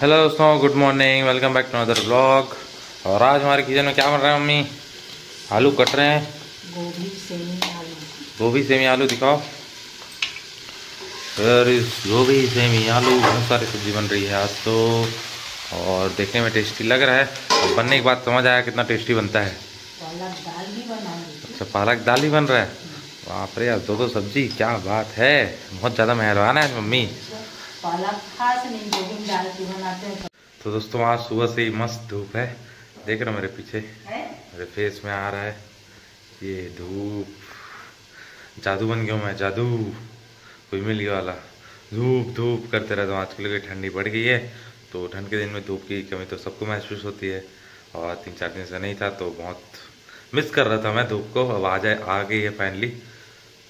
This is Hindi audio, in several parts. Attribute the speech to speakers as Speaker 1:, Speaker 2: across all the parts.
Speaker 1: हेलो दोस्तों, good morning, welcome back to another blog. और आज हमारे किचन में क्या बन रहा है मम्मी? आलू कट रहे हैं।
Speaker 2: गोभी सेमी आलू।
Speaker 1: गोभी सेमी आलू दिखाओ। गोभी सेमी आलू, बहुत सारी सब्जी बन रही है आज तो। और देखने में टेस्टी लग रहा है और बनने के बाद समझ आया कितना टेस्टी बनता है।
Speaker 2: पालक दाल भी बनाऊंगी।
Speaker 1: अच्छा, पालक दाल ही बन रहा है। बाप रे यार, दो सब्जी, क्या बात है। बहुत ज़्यादा मेहरबान है मम्मी।
Speaker 2: पालक खास नहीं, गोभी डाल के बनाते हैं।
Speaker 1: तो दोस्तों, आज सुबह से ही मस्त धूप है। देख रहे हो मेरे पीछे, मेरे फेस में आ रहा है ये धूप। जादू बन गया हूँ मैं, जादू। कोई मिल गया वाला। धूप धूप करते रहता हूँ। आजकल की ठंडी बढ़ गई है तो ठंड के दिन में धूप की कमी तो सबको महसूस होती है। और 3-4 दिन से नहीं था तो बहुत मिस कर रहा था मैं धूप को। अब आ गई है फाइनली,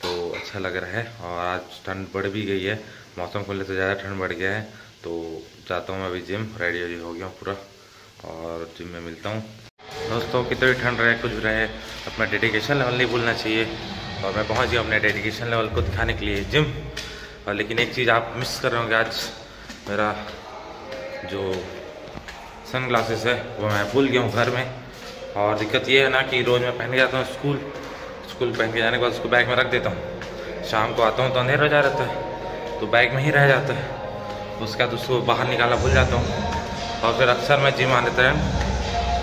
Speaker 1: तो अच्छा लग रहा है। और आज ठंड बढ़ भी गई है, मौसम खुलने से ज़्यादा ठंड बढ़ गया है। तो जाता हूँ मैं अभी जिम, रेडी हो गया हूँ पूरा और जिम में मिलता हूँ। दोस्तों, कितनी ठंड रहे कुछ रहे, अपना डेडिकेशन लेवल नहीं भूलना चाहिए। और मैं पहुँच गया अपने डेडिकेशन लेवल को दिखाने के लिए जिम। और लेकिन एक चीज़ आप मिस कर रहे होंगे, आज मेरा जो सन ग्लासेस है वो मैं भूल गया हूँ घर में। और दिक्कत ये है ना कि रोज़ मैं पहन के जाता हूँ स्कूल पहन के जाने के बाद उसको बैग में रख देता हूँ। शाम को आता हूँ तो अंधेरा हो जा रहता है तो बैग में ही रह जाता है। उसके बाद उसको बाहर निकालना भूल जाता हूँ। और फिर अक्सर मैं जिम आने टाइम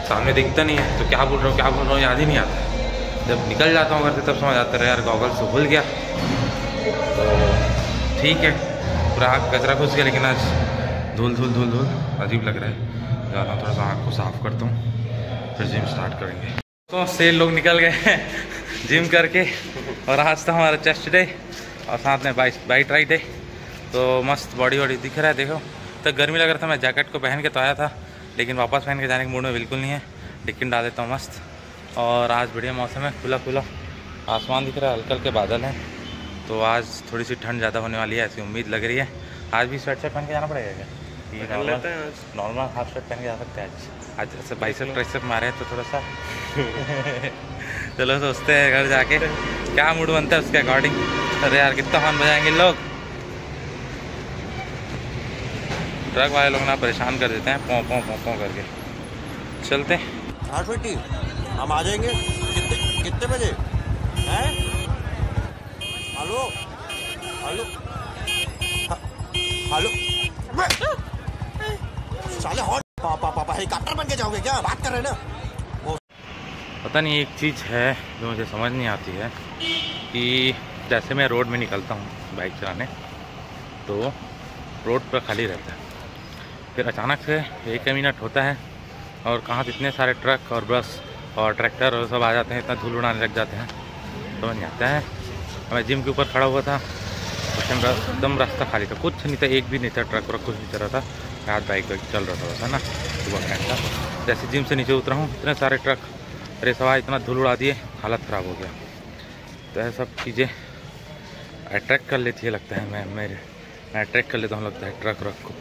Speaker 1: सामने दिखता नहीं है तो क्या बोल रहा हूँ याद ही नहीं आता। जब निकल जाता हूँ घर से तब समझ आता है यार गॉगल्स तो भूल गया। तो ठीक है, पूरा आँख कचरा घुस गया, लेकिन आज धूल अजीब लग रहा है। जाता हूँ थोड़ा सा आँख को साफ करता हूँ, फिर जिम स्टार्ट करेंगे। तो सेल लोग निकल गए हैं जिम करके। और आज था हमारा चेस्ट डे और साथ में बाइट राइट डे। तो मस्त बॉडी दिख रहा है। देखो, तो गर्मी लग रहा था, मैं जैकेट को पहन के तो आया था, लेकिन वापस पहन के जाने के मूड में बिल्कुल नहीं है। लेकिन डाल देता हूँ मस्त। और आज बढ़िया मौसम है, खुला आसमान दिख रहा है, हल्के हल्के बादल हैं। तो आज थोड़ी सी ठंड ज़्यादा होने वाली है, ऐसी उम्मीद लग रही है। आज भी स्वेट शर्ट पहन के जाना पड़ेगा क्या? नॉर्मल हाफ शर्ट पहन के जा सकते हैं आज ऐसे बाइसेप ट्राइसेप मारे तो थोड़ा सा चलो सोचते हैं घर जाके क्या मूड बनता है उसके अकॉर्डिंग। अरे यार, कितना हॉर्न बजाएंगे लोग। ट्रक वाले लोग ना परेशान कर देते हैं, पों करके। चलते हैं।
Speaker 3: 8:20 हम आ जाएंगे। कितने बजे हैं? हेलो साले हॉट पापा हेलीकॉप्टर बन के जाओगे क्या? बात कर रहे हैं ना।
Speaker 1: पता नहीं, एक चीज़ है जो मुझे समझ नहीं आती है कि जैसे मैं रोड में निकलता हूँ बाइक चलाने तो रोड पर खाली रहता है, फिर अचानक से 1 मिनट होता है और कहाँ से इतने सारे ट्रक और बस और ट्रैक्टर और सब आ जाते हैं, इतना धूल उड़ाने लग जाते हैं, समझ नहीं आता है। मैं जिम के ऊपर खड़ा हुआ था, उस टाइम एकदम रास्ता खाली था, कुछ नहीं था, एक भी नहीं था, ट्रक व्रक कुछ नहीं चल रहा था। मैं आज बाइक चल रहा था वैसा ना, सुबह टाइम था। जैसे जिम से नीचे उतरा हूँ, इतने सारे ट्रक, अरे सवार इतना धूल उड़ा दिए, हालत ख़राब हो गया। तो ऐसा सब चीज़ें अट्रैक्ट कर लेती है, लगता है मैं अट्रैक्ट कर लेता हूँ, लगता है ट्रक व्रक को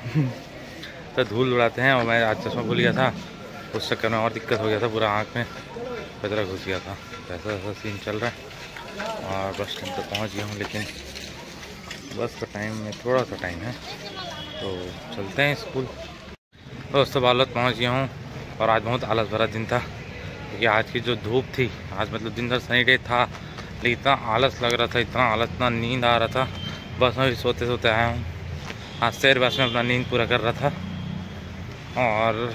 Speaker 1: तो धूल उड़ाते हैं। और मैं आज चश्मा भूल गया था, उस चक्कर में और दिक्कत हो गया था, पूरा आँख में कचरा घुस गया था। तो ऐसा सीन चल रहा है। और बस स्टैंड तक पहुँच गया हूँ, लेकिन बस का टाइम में थोड़ा सा टाइम है तो चलते हैं स्कूल। दोस्तों, बालत पहुँच गया हूँ और आज बहुत आलस भरा दिन था, क्योंकि आज की जो धूप थी, आज मतलब दिन भर सनी डे था, लेकिन इतना आलस लग रहा था, इतना नींद आ रहा था। बस में भी सोते आया हूँ। आज शेर बस में अपना नींद पूरा कर रहा था और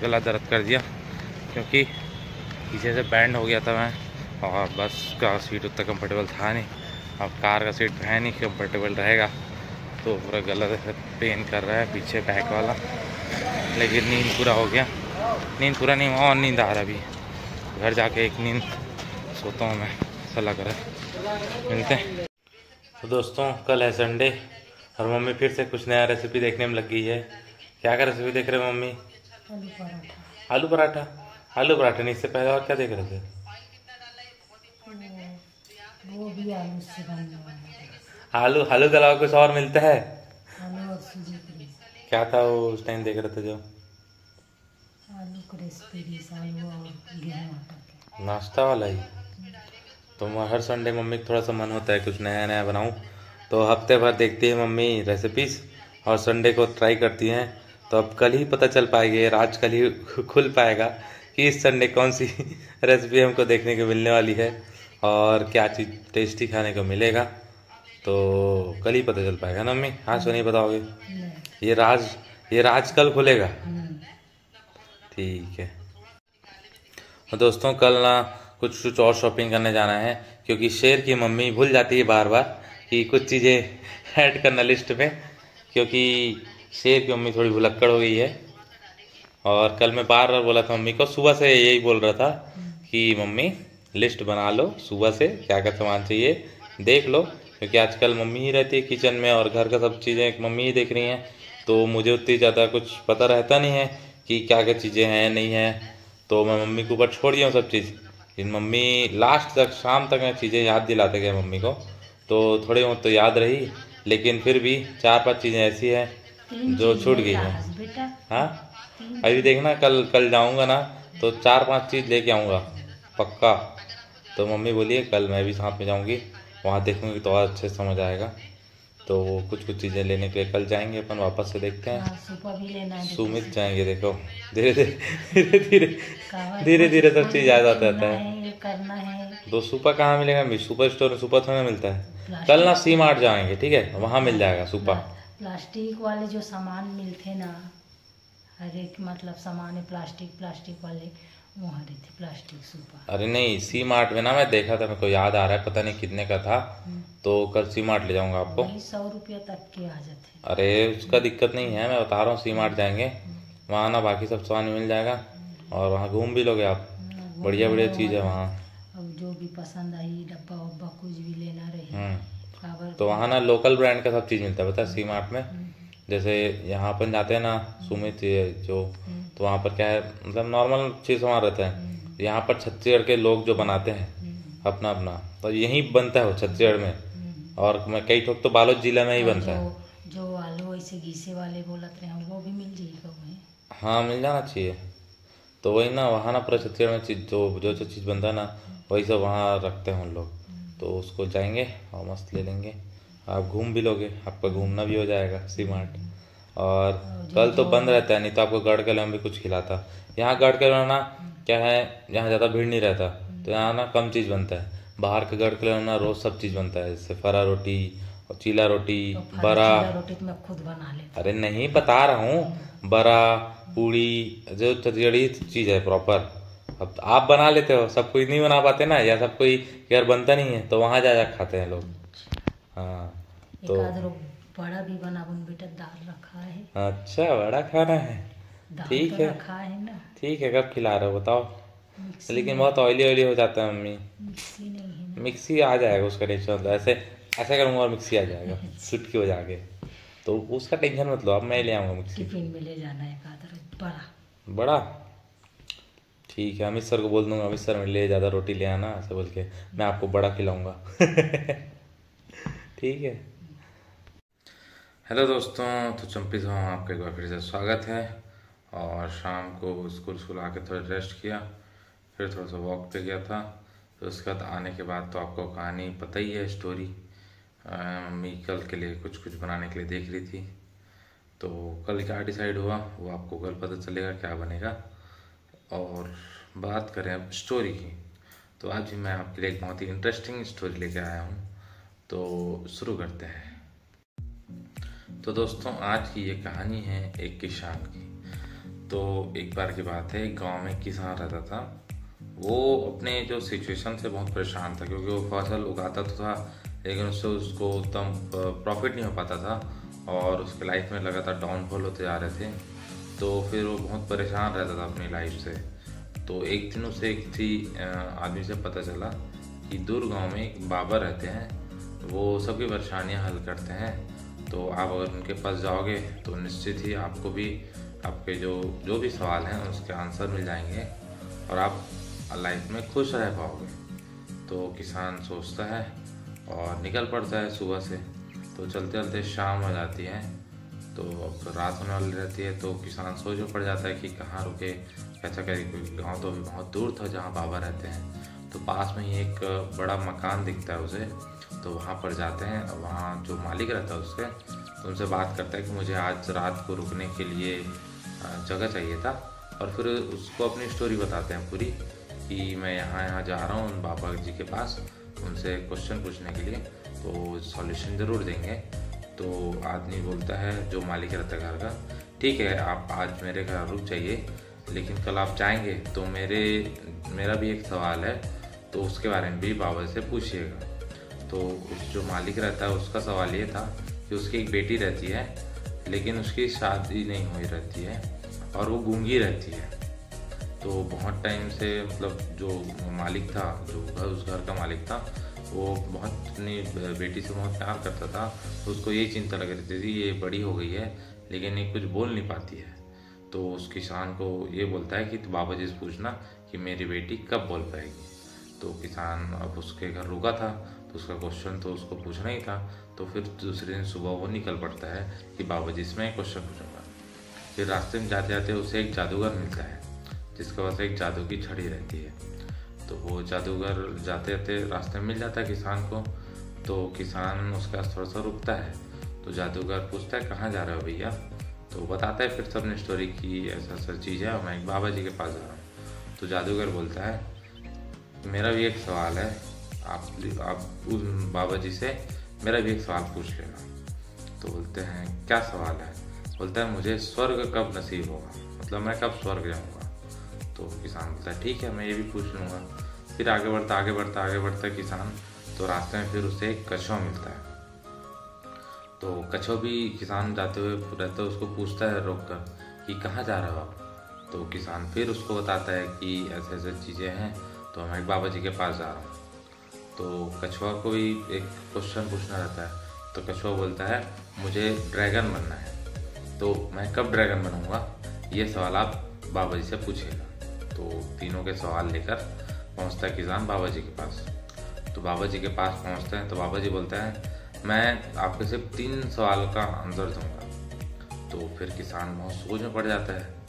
Speaker 1: गला दर्द कर दिया, क्योंकि पीछे से बैंड हो गया था मैं। और बस का सीट उतना कंफर्टेबल था नहीं, अब कार का सीट है नहीं कंफर्टेबल रहेगा, तो पूरा गला पेन कर रहा है पीछे बैक वाला। लेकिन नींद पूरा हो गया, नींद पूरा नहीं हुआ और नींद आ रहा भी। घर जाके एक नींद सोता हूँ मैं, ऐसा लग रहा है। मिलते हैं। तो दोस्तों, कल है संडे और मम्मी फिर से कुछ नया रेसिपी देखने में लग गई है। क्या रेसिपी देख रहे हो मम्मी? आलू पराठा। आलू पराठा नहीं, इससे पहले और क्या देख रहे थे?
Speaker 2: गोभी आलू से
Speaker 1: आलू के अलावा कुछ और मिलता है?
Speaker 2: आलू और सूजी की।
Speaker 1: क्या था वो उस टाइम देख रहे थे जो?
Speaker 2: आलू क्रिस्पी, आलू और गेहूं आटा।
Speaker 1: नाश्ता वाला ही। तो हर संडे मम्मी को थोड़ा सा मन होता है कुछ नया बनाऊं, तो हफ्ते भर देखती है मम्मी रेसिपीज़ और संडे को ट्राई करती हैं तो अब कल ही पता चल पाएगी, राज कल ही खुल पाएगा कि इस संडे कौन सी रेसिपी हमको देखने को मिलने वाली है और क्या चीज़ टेस्टी खाने को मिलेगा। तो कल ही पता चल पाएगा ना मम्मी, आज तो नहीं बताओगे? ये राज कल खुलेगा। ठीक है। तो दोस्तों कल ना कुछ और शॉपिंग करने जाना है, क्योंकि शेर की मम्मी भूल जाती है बार बार कि कुछ चीज़ें ऐड करना लिस्ट में, क्योंकि शेर की मम्मी थोड़ी भुलक्कड़ हो गई है। और कल मैं बार बार बोला था मम्मी को, सुबह से यही बोल रहा था कि मम्मी लिस्ट बना लो, सुबह से क्या क्या सामान चाहिए देख लो, क्योंकि आजकल मम्मी ही रहती है किचन में और घर का सब चीज़ें मम्मी ही देख रही हैं। तो मुझे उतनी ज़्यादा कुछ पता रहता नहीं है कि क्या क्या चीज़ें हैं नहीं हैं, तो मैं मम्मी के ऊपर छोड़ दिया हूँ सब चीज़। लेकिन मम्मी लास्ट तक शाम तक मैं चीज़ें याद दिलाते गए मम्मी को, तो थोड़ी बहुत तो याद रही, लेकिन फिर भी 4-5 चीज़ें ऐसी हैं जो छूट गई हैं। हाँ अभी देखना, कल जाऊँगा ना तो 4-5 चीज़ लेके आऊँगा पक्का। तो मम्मी बोलिए कल मैं भी साथ में जाऊँगी, वहाँ देखूँगी तो और अच्छे समझ आएगा। तो कुछ चीज़ें लेने के लिए कल जाएंगे अपन, वापस से देखते हैं।
Speaker 2: सुपा भी लेना है,
Speaker 1: सुमित जाएंगे, देखो धीरे धीरे सब चीज़ याद आता रहता है।
Speaker 2: करना है।
Speaker 1: तो सुपा कहाँ मिलेगा? सुपर स्टोर में सुपा थोड़ा मिलता है। कल ना सी मार्ट जाएंगे, ठीक है, वहाँ मिल जाएगा सुपा।
Speaker 2: प्लास्टिक वाले जो सामान मिलते ना, हर एक मतलब सामान है प्लास्टिक वाले, वो हरे थे प्लास्टिक सुपा।
Speaker 1: अरे नहीं, सी मार्ट में ना मैं देखा था, मेरे को याद आ रहा है, पता नहीं कितने का था। तो कल सी मार्ट ले जाऊंगा आपको।
Speaker 2: 100 रुपया तक के आ जाते।
Speaker 1: अरे उसका दिक्कत नहीं है, मैं बता रहा हूँ सी मार्ट जाएंगे, वहाँ ना बाकी सब सामान मिल जाएगा और वहाँ घूम भी लोगे आप, बढ़िया चीज़ है वहाँ।
Speaker 2: अब जो भी पसंद आई, डब्बा वब्बा कुछ भी लेना रहे,
Speaker 1: तो वहाँ ना लोकल ब्रांड का सब चीज़ मिलता है, पता है सी मार्ट में। जैसे यहाँ अपन जाते हैं ना सुमित जो, तो वहाँ पर क्या है, मतलब नॉर्मल चीज़ सामान रहता है। यहाँ पर छत्तीसगढ़ के लोग जो बनाते हैं अपना, तो यहीं बनता है वो छत्तीसगढ़ में, और मैं कई ठोक तो बालोद जिला में ही बनता है।
Speaker 2: जो आलू ऐसे घीसे वाले बोलते हैं वो भी मिल जाएगा वहीं।
Speaker 1: हाँ मिल जाना चाहिए। तो वही ना, वहाँ ना पूरा छत्तीसगढ़ में चीज़ जो चीज़ बनता है ना, वही सब वहाँ रखते हैं उन लोग। तो उसको जाएंगे और मस्त ले लेंगे, आप घूम भी लोगे, आपका घूमना भी हो जाएगा सी मार्ट। और कल तो बंद रहता है, नहीं तो आपको गढ़ किले में भी कुछ खिलाता। यहाँ गढ़ किले ना क्या है, यहाँ ज़्यादा भीड़ नहीं रहता, तो यहाँ ना कम चीज़ बनता है। बाहर के गढ़ किले में ना रोज़ सब चीज़ बनता है, जैसे फरा रोटी और चीला रोटी, बड़ा
Speaker 2: रोटी तो मैं खुद बना लेता।
Speaker 1: अरे नहीं बता रहा हूँ, बड़ा पूड़ी जो छत्तीसगढ़ी चीज़ है प्रॉपर। अब आप बना लेते हो, सब कोई नहीं बना पाते ना, या सब कोई यार बनता नहीं है, तो वहाँ जा खाते हैं लोग। हाँ तो
Speaker 2: बड़ा भी बना बेटा, दाल रखा है।
Speaker 1: अच्छा बड़ा खाना है, ठीक है
Speaker 2: रखा है ना।
Speaker 1: ठीक है, कब खिला रहे हो बताओ? लेकिन बहुत ऑयली हो जाता है मम्मी।
Speaker 2: मिक्सी नहीं है।
Speaker 1: मिक्सी आ जाएगा, उसका टेंशन होता है, ऐसे करूँगा और मिक्सी आ जाएगा चुटकी हो जाके, तो उसका टेंशन मत लो, अब मैं ले आऊँगा मिक्सी।
Speaker 2: टिफिन में ले जाना है
Speaker 1: बड़ा ठीक है, अमित सर को बोल दूंगा, अमित सर मेरे लिए ज़्यादा रोटी ले आना, ऐसे बोल के मैं आपको बड़ा खिलाऊंगा। ठीक है। हेलो दोस्तों, तो चंपी साहब आपका एक बार फिर से स्वागत है। और शाम को स्कूल आके थोड़ा रेस्ट किया, फिर थोड़ा सा वॉक पे गया था। तो उसके बाद आने के बाद तो आपको कहानी पता ही है, स्टोरी। मम्मी कल के लिए कुछ बनाने के लिए देख रही थी, तो कल क्या डिसाइड हुआ वो आपको कल पता चलेगा क्या बनेगा। और बात करें अब स्टोरी की, तो आज भी मैं आपके लिए एक बहुत ही इंटरेस्टिंग स्टोरी लेके आया हूँ, तो शुरू करते हैं। तो दोस्तों आज की ये कहानी है एक किसान की। तो एक बार की बात है, एक गांव में किसान रहता था। वो अपने जो सिचुएशन से बहुत परेशान था, क्योंकि वो फसल उगाता तो था, लेकिन उससे उसको एकदम प्रॉफिट नहीं हो पाता था, और उसके लाइफ में लगातार डाउनफॉल होते जा रहे थे। तो फिर वो बहुत परेशान रहता था अपनी लाइफ से। तो एक दिन उसे एक आदमी से पता चला कि दूर गांव में एक बाबा रहते हैं, वो सबकी परेशानियां हल करते हैं। तो आप अगर उनके पास जाओगे तो निश्चित ही आपको भी आपके जो भी सवाल हैं उसके आंसर मिल जाएंगे, और आप लाइफ में खुश रह पाओगे। तो किसान सोचता है और निकल पड़ता है सुबह से। तो चलते चलते शाम हो जाती है, तो अब रात होने वाली रहती है। तो किसान सोच में पड़ जाता है कि कहाँ रुके, कैसा करे। कोई गांव तो अभी बहुत दूर था जहाँ बाबा रहते हैं। तो पास में ही एक बड़ा मकान दिखता है उसे, तो वहाँ पर जाते हैं। वहाँ जो मालिक रहता है उसके, तो उनसे बात करता है कि मुझे आज रात को रुकने के लिए जगह चाहिए था, और फिर उसको अपनी स्टोरी बताते हैं पूरी कि मैं यहाँ जा रहा हूँ बाबा जी के पास उनसे क्वेश्चन पूछने के लिए, तो सॉल्यूशन ज़रूर देंगे। तो आदमी बोलता है, जो मालिक रहता है घर का, ठीक है आप आज मेरे घर रुक जाइए, लेकिन कल आप जाएंगे तो मेरा भी एक सवाल है, तो उसके बारे में भी बाबा से पूछिएगा। तो उस जो मालिक रहता है उसका सवाल ये था कि उसकी एक बेटी रहती है, लेकिन उसकी शादी नहीं हुई रहती है और वो गूंगी रहती है। तो बहुत टाइम से मतलब जो मालिक था, जो उस घर का मालिक था, वो बहुत अपनी बेटी से बहुत प्यार करता था। तो उसको ये चिंता लग रही थी ये बड़ी हो गई है लेकिन ये कुछ बोल नहीं पाती है। तो उस किसान को ये बोलता है कि तो बाबा जी से पूछना कि मेरी बेटी कब बोल पाएगी। तो किसान अब उसके घर रुका था, तो उसका क्वेश्चन तो उसको पूछना ही था। तो फिर दूसरे दिन सुबह वो निकल पड़ता है कि बाबा जी से मैं क्वेश्चन पूछूंगा। फिर रास्ते में जाते जाते उसे एक जादूगर मिलता है जिसके पास एक जादू की छड़ी रहती है। तो वो जादूगर जाते जाते रास्ते में मिल जाता है किसान को। तो किसान उसके पास थोड़ा सा रुकता है। तो जादूगर पूछता है कहाँ जा रहे हो भैया। तो बताता है फिर सबने स्टोरी की ऐसा ऐसा चीज़ है और मैं एक बाबा जी के पास जा रहा हूँ। तो जादूगर बोलता है मेरा भी एक सवाल है, आप उस बाबा जी से मेरा भी एक सवाल पूछ लेना। तो बोलते हैं क्या सवाल है। बोलता है मुझे स्वर्ग कब नसीब होगा, मतलब मैं कब स्वर्ग जाऊँगा। तो किसान बोलता है ठीक है मैं ये भी पूछ लूँगा। फिर आगे बढ़ता किसान, तो रास्ते में फिर उसे एक कछुआ मिलता है। तो कछुआ भी किसान जाते हुए रहता है, उसको पूछता है रोक कर कि कहाँ जा रहे हो आप। तो किसान फिर उसको बताता है कि ऐसे ऐसे चीज़ें हैं, तो मैं बाबा जी के पास जा रहा हूँ। तो कछुआ को भी एक क्वेश्चन पूछना रहता है। तो कछुआ बोलता है मुझे ड्रैगन बनना है, तो मैं कब ड्रैगन बनूंगा ये सवाल आप बाबा जी से पूछिएगा। तो तीनों के सवाल लेकर पहुंचता है किसान बाबा जी के पास। तो बाबा जी के पास पहुंचते हैं तो बाबा जी बोलता है मैं आपके सिर्फ 3 सवाल का आंसर दूंगा। तो फिर किसान बहुत सोच में पड़ जाता है।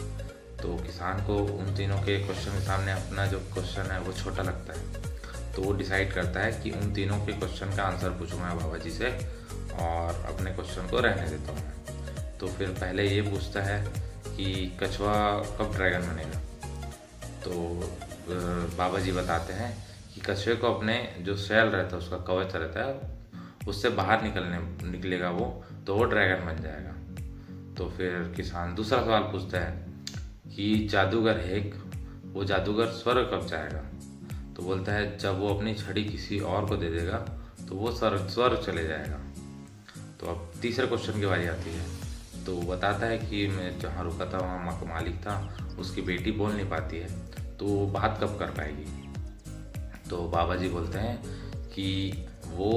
Speaker 1: तो किसान को उन तीनों के क्वेश्चन के सामने अपना जो क्वेश्चन है वो छोटा लगता है। तो वो डिसाइड करता है कि उन तीनों के क्वेश्चन का आंसर पूछूंगा बाबा जी से और अपने क्वेश्चन को रहने देता हूँ। तो फिर पहले ये पूछता है कि कछुआ कब ड्रैगन बनेगा। तो बाबा जी बताते हैं कि कछुए को अपने जो शैल रहता है, उसका कवच रहता है, उससे बाहर निकलेगा वो, तो वो ड्रैगन बन जाएगा। तो फिर किसान दूसरा सवाल पूछता है कि जादूगर है एक, वो जादूगर स्वर्ग कब जाएगा। तो बोलता है जब वो अपनी छड़ी किसी और को दे देगा तो वो स्वर्ग चले जाएगा। तो अब तीसरे क्वेश्चन की बारी आती है। तो वो बताता है कि मैं जहाँ रुका था वहाँ मालिक था, उसकी बेटी बोल नहीं पाती है, तो वो बात कब कर पाएगी। तो बाबा जी बोलते हैं कि वो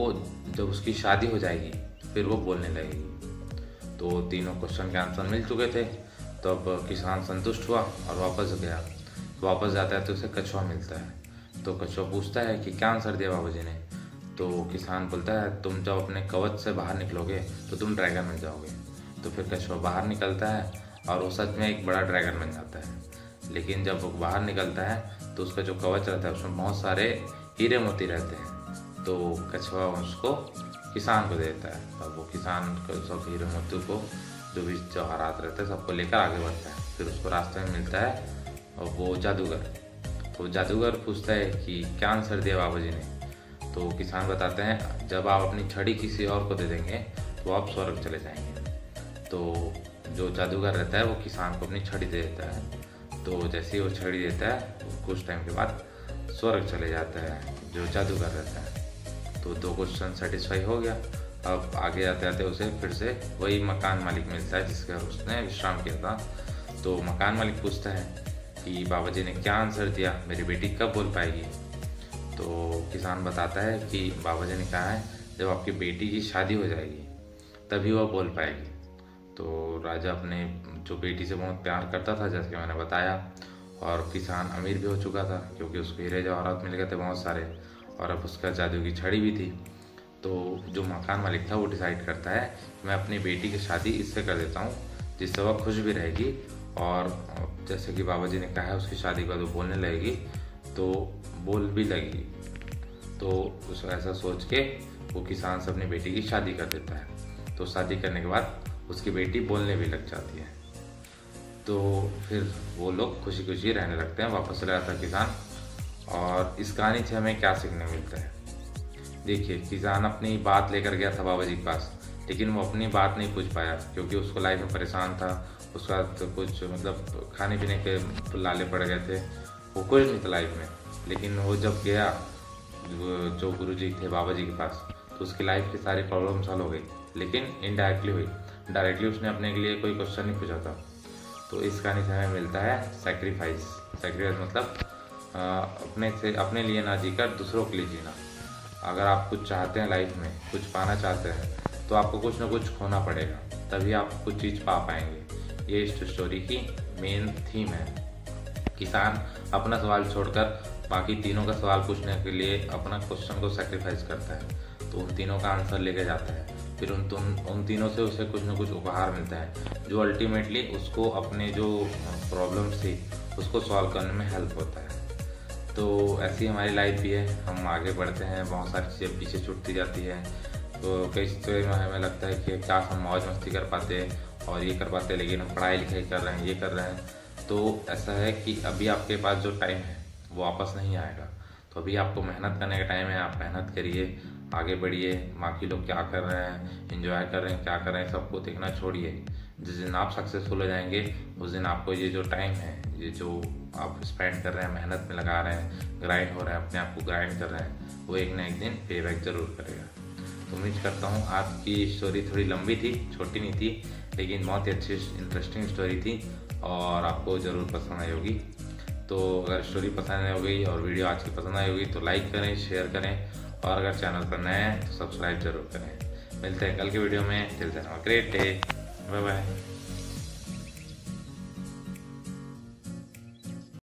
Speaker 1: जब उसकी शादी हो जाएगी फिर वो बोलने लगेगी। तो तीनों क्वेश्चन के आंसर मिल चुके थे। तो अब किसान संतुष्ट हुआ और वापस गया। तो वापस जाता है तो उसे कछुआ मिलता है। तो कछुआ पूछता है कि क्या आंसर दिया बाबा जी ने। तो किसान बोलता है तुम जब अपने कवच से बाहर निकलोगे तो तुम ड्रैगन बन जाओगे। तो फिर कछुआ बाहर निकलता है और वो सच में एक बड़ा ड्रैगन बन जाता है। लेकिन जब वो बाहर निकलता है तो उसका जो कवच रहता है उसमें बहुत सारे हीरे मोती रहते हैं। तो कछुआ उसको किसान को देता है। तब वो किसान सब हीरे मोती को जो भी जवाहरात रहते हैं सबको लेकर आगे बढ़ता है। फिर उसको रास्ते में मिलता है और वो जादूगर। तो जादूगर पूछता है कि क्या आंसर दिया बाबा जी ने। तो किसान बताते हैं जब आप अपनी छड़ी किसी और को दे देंगे तो आप स्वर्ग चले जाएंगे। तो जो जादूगर रहता है वो किसान को अपनी छड़ी दे देता है। तो जैसे ही वो छड़ी देता है कुछ टाइम के बाद स्वर्ग चले जाता है जो जादूगर रहता है। तो 2 क्वेश्चन सेटिस्फाई हो गया। अब आगे जाते जाते उसे फिर से वही मकान मालिक मिलता है जिसके घर उसने विश्राम किया था। तो मकान मालिक पूछता है कि बाबा जी ने क्या आंसर दिया, मेरी बेटी कब बोल पाएगी। तो किसान बताता है कि बाबा जी ने कहा है जब आपकी बेटी की शादी हो जाएगी तभी वह बोल पाएगी। तो राजा अपने जो बेटी से बहुत प्यार करता था जैसे कि मैंने बताया, और किसान अमीर भी हो चुका था क्योंकि उसको हीरे जवाहरात मिल गए थे बहुत सारे, और अब उसका जादू की छड़ी भी थी। तो जो मकान मालिक था वो डिसाइड करता है कि मैं अपनी बेटी की शादी इससे कर देता हूँ जिससे वह खुश भी रहेगी, और जैसे कि बाबा जी ने कहा है उसकी शादी के बाद वो बोलने लगेगी तो बोल भी लगेगी। तो उस ऐसा सोच के वो किसान से अपनी बेटी की शादी कर देता है। तो शादी करने के बाद उसकी बेटी बोलने भी लग जाती है। तो फिर वो लोग खुशी खुशी रहने लगते हैं। वापस चला जाता है किसान। और इस कहानी से हमें क्या सीखने मिलता है? देखिए, किसान अपनी बात लेकर गया था बाबा जी के पास, लेकिन वो अपनी बात नहीं पूछ पाया क्योंकि उसको लाइफ में परेशान था। उसका तो कुछ मतलब खाने पीने के लाले पड़ गए थे, वो कुछ नहीं था लाइफ में। लेकिन वो जब गया जो गुरुजी थे बाबा जी के पास, तो उसकी लाइफ की सारी प्रॉब्लम सॉल्व हो गई, लेकिन इनडायरेक्टली हुई। डायरेक्टली उसने अपने के लिए कोई क्वेश्चन नहीं पूछा था। तो इस कहानी से हमें मिलता है सेक्रीफाइस। सेक्रीफाइस मतलब अपने लिए ना जीकर दूसरों के लिए जीना। अगर आप कुछ चाहते हैं लाइफ में, कुछ पाना चाहते हैं, तो आपको कुछ ना कुछ खोना पड़ेगा, तभी आप कुछ चीज़ पा पाएंगे। ये इस स्टोरी की मेन थीम है। किसान अपना सवाल छोड़कर बाकी तीनों का सवाल पूछने के लिए अपना क्वेश्चन को सेक्रीफाइस करता है, तो उन तीनों का आंसर लेके जाता है। फिर उन तीनों से उसे कुछ ना कुछ उपहार मिलता है, जो अल्टीमेटली उसको अपने जो प्रॉब्लम्स थी उसको सॉल्व करने में हेल्प होता है। तो ऐसी हमारी लाइफ भी है, हम आगे बढ़ते हैं, बहुत सारी चीज़ें पीछे छूटती जाती है। तो कई चीज़ों में हमें लगता है कि क्या हम मौज मस्ती कर पाते और ये कर पाते, लेकिन हम पढ़ाई लिखाई कर रहे हैं, ये कर रहे हैं। तो ऐसा है कि अभी आपके पास जो टाइम है वो वापस नहीं आएगा। तो अभी आपको मेहनत करने का टाइम है, आप मेहनत करिए, आगे बढ़िए। बाकी लोग क्या कर रहे हैं, एंजॉय कर रहे हैं, क्या कर रहे हैं, सबको देखना छोड़िए। जिस दिन आप सक्सेसफुल हो जाएंगे, उस दिन आपको ये जो टाइम है, ये जो आप स्पेंड कर रहे हैं, मेहनत में लगा रहे हैं, ग्राइंड हो रहे हैं, अपने आप को ग्राइंड कर रहे हैं, वो एक ना एक दिन पे बैक जरूर करेगा। तो उम्मीद करता हूँ आज की स्टोरी थोड़ी लंबी थी, छोटी नहीं थी, लेकिन बहुत ही अच्छी इंटरेस्टिंग स्टोरी थी और आपको ज़रूर पसंद आई होगी। तो अगर स्टोरी पसंद आई होगी और वीडियो आज की पसंद आई होगी तो लाइक करें, शेयर करें, और अगर चैनल पर नए हैं तो सब्सक्राइब जरूर करें। मिलते हैं कल के वीडियो में। Till then have a great day, bye bye.